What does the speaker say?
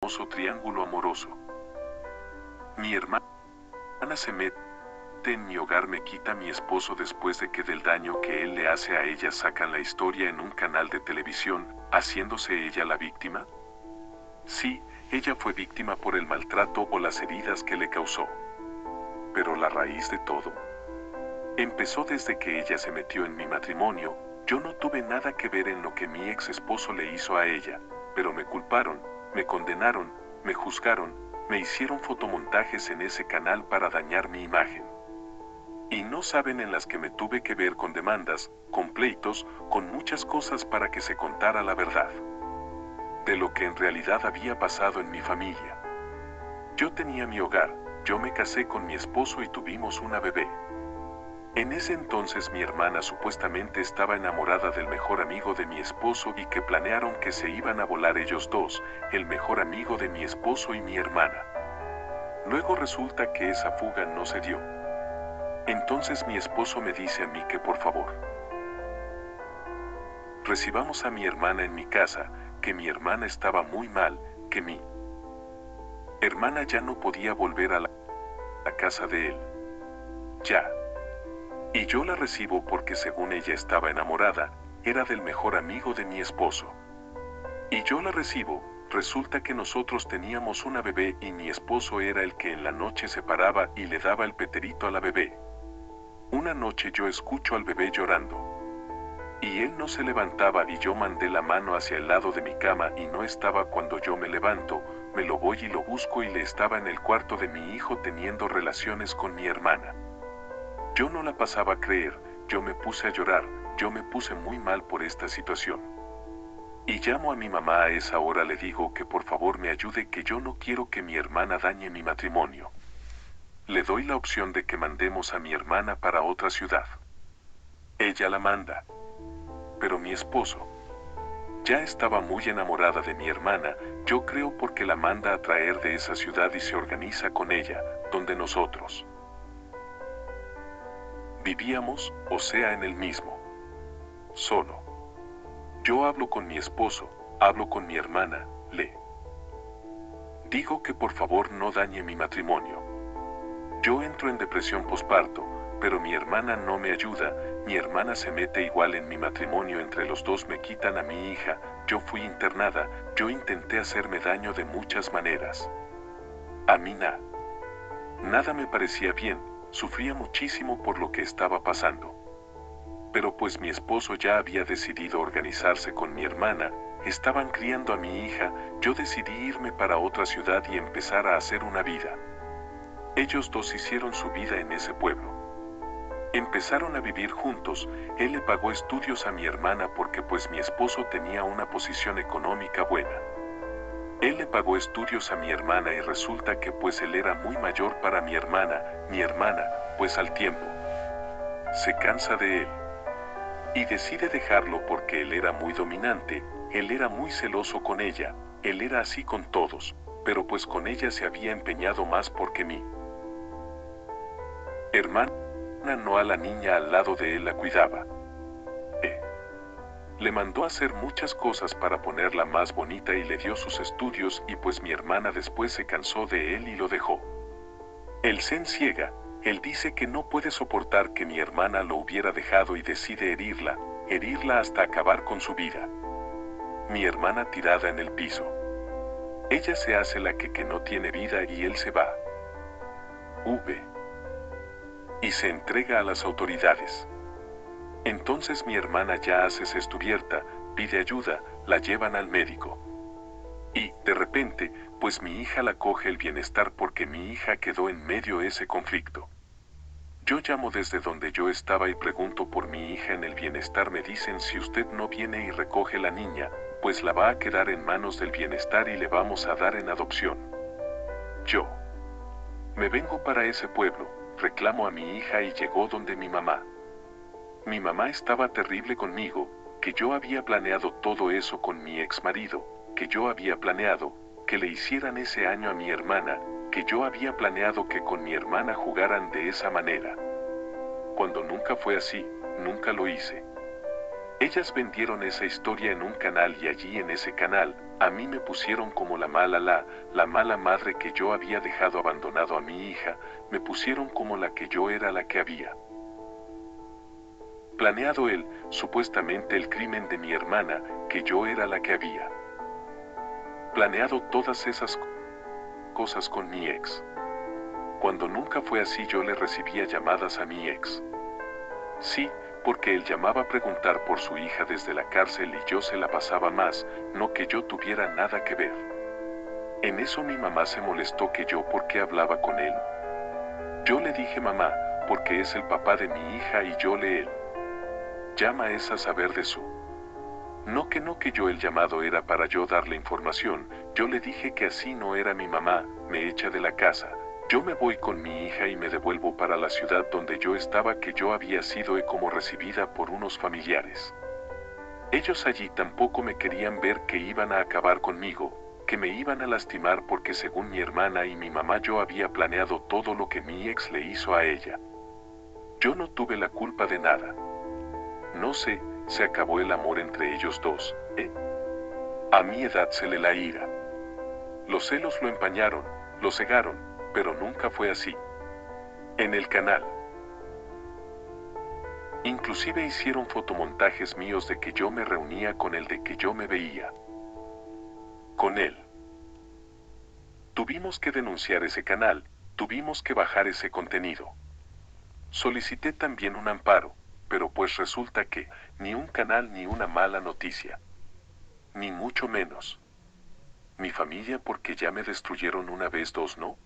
famoso triángulo amoroso. Mi hermana se mete en mi hogar, me quita a mi esposo después de que del daño que él le hace a ella sacan la historia en un canal de televisión, haciéndose ella la víctima. Sí, ella fue víctima por el maltrato o las heridas que le causó. Pero la raíz de todo empezó desde que ella se metió en mi matrimonio. Yo no tuve nada que ver en lo que mi ex esposo le hizo a ella, pero me culparon, me condenaron, me juzgaron, me hicieron fotomontajes en ese canal para dañar mi imagen. Y no saben en las que me tuve que ver con demandas, con pleitos, con muchas cosas para que se contara la verdad de lo que en realidad había pasado en mi familia. Yo tenía mi hogar, yo me casé con mi esposo y tuvimos una bebé. En ese entonces mi hermana supuestamente estaba enamorada del mejor amigo de mi esposo y que planearon que se iban a volar ellos dos, el mejor amigo de mi esposo y mi hermana. Luego resulta que esa fuga no se dio. Entonces mi esposo me dice a mí que por favor recibamos a mi hermana en mi casa, que mi hermana estaba muy mal, que mi hermana ya no podía volver a la casa de él. Ya. Y yo la recibo porque según ella estaba enamorada, era del mejor amigo de mi esposo. Y yo la recibo, resulta que nosotros teníamos una bebé y mi esposo era el que en la noche se paraba y le daba el peterito a la bebé. Una noche yo escucho al bebé llorando. Y él no se levantaba y yo mandé la mano hacia el lado de mi cama y no estaba. Cuando yo me levanto, me lo voy y lo busco y le estaba en el cuarto de mi hijo teniendo relaciones con mi hermana. Yo no la pasaba a creer, yo me puse a llorar, yo me puse muy mal por esta situación. Y llamo a mi mamá. A esa hora le digo que por favor me ayude, que yo no quiero que mi hermana dañe mi matrimonio. Le doy la opción de que mandemos a mi hermana para otra ciudad. Ella la manda. Pero mi esposo ya estaba muy enamorada de mi hermana, yo creo, porque la manda a traer de esa ciudad y se organiza con ella, donde nosotros vivíamos, o sea, en el mismo. Solo. Yo hablo con mi esposo, hablo con mi hermana, le digo que por favor no dañe mi matrimonio. Yo entro en depresión posparto, pero mi hermana no me ayuda, mi hermana se mete igual en mi matrimonio, entre los dos me quitan a mi hija, yo fui internada, yo intenté hacerme daño de muchas maneras. A mí nada me parecía bien, sufría muchísimo por lo que estaba pasando. Pero pues mi esposo ya había decidido organizarse con mi hermana, estaban criando a mi hija, yo decidí irme para otra ciudad y empezar a hacer una vida. Ellos dos hicieron su vida en ese pueblo. Empezaron a vivir juntos, él le pagó estudios a mi hermana porque pues mi esposo tenía una posición económica buena. Él le pagó estudios a mi hermana y resulta que pues él era muy mayor para mi hermana, pues al tiempo se cansa de él. Y decide dejarlo porque él era muy dominante, él era muy celoso con ella, él era así con todos, pero pues con ella se había empeñado más porque mi hermana no, a la niña al lado de él la cuidaba. Le mandó a hacer muchas cosas para ponerla más bonita y le dio sus estudios y pues mi hermana después se cansó de él y lo dejó. Él se enciega, él dice que no puede soportar que mi hermana lo hubiera dejado y decide herirla hasta acabar con su vida. Mi hermana tirada en el piso. Ella se hace la que no tiene vida y él se va. Y se entrega a las autoridades. Entonces mi hermana ya hace descubierta, pide ayuda, la llevan al médico. Y, de repente, pues mi hija la coge el bienestar porque mi hija quedó en medio de ese conflicto. Yo llamo desde donde yo estaba y pregunto por mi hija en el bienestar. Me dicen: si usted no viene y recoge la niña, pues la va a quedar en manos del bienestar y le vamos a dar en adopción. Yo me vengo para ese pueblo, reclamo a mi hija y llegó donde mi mamá. Mi mamá estaba terrible conmigo, que yo había planeado todo eso con mi ex marido, que yo había planeado que le hicieran ese año a mi hermana, que yo había planeado que con mi hermana jugaran de esa manera. Cuando nunca fue así, nunca lo hice. Ellas vendieron esa historia en un canal y allí en ese canal, a mí me pusieron como la mala madre que yo había dejado abandonado a mi hija, me pusieron como la que yo era la que había planeado supuestamente el crimen de mi hermana, que yo era la que había planeado todas esas cosas con mi ex. Cuando nunca fue así, yo le recibía llamadas a mi ex. Sí, porque él llamaba a preguntar por su hija desde la cárcel y yo se la pasaba más, no que yo tuviera nada que ver. En eso mi mamá se molestó que yo por qué hablaba con él. Yo le dije mamá, porque es el papá de mi hija y yo él llama es a saber de su. No que yo el llamado era para yo darle información, yo le dije que así no era mi mamá, me echa de la casa, yo me voy con mi hija y me devuelvo para la ciudad donde yo estaba que yo había sido como recibida por unos familiares. Ellos allí tampoco me querían ver que iban a acabar conmigo, que me iban a lastimar porque según mi hermana y mi mamá yo había planeado todo lo que mi ex le hizo a ella. Yo no tuve la culpa de nada. No sé, se acabó el amor entre ellos dos, ¿eh? A mi edad se le la ira. Los celos lo empañaron, lo cegaron, pero nunca fue así. En el canal. Inclusive hicieron fotomontajes míos de que yo me reunía con él, de que yo me veía con él. Tuvimos que denunciar ese canal, tuvimos que bajar ese contenido. Solicité también un amparo, pero pues resulta que, ni un canal ni una mala noticia. Ni mucho menos. Mi familia porque ya me destruyeron una vez, dos, ¿no?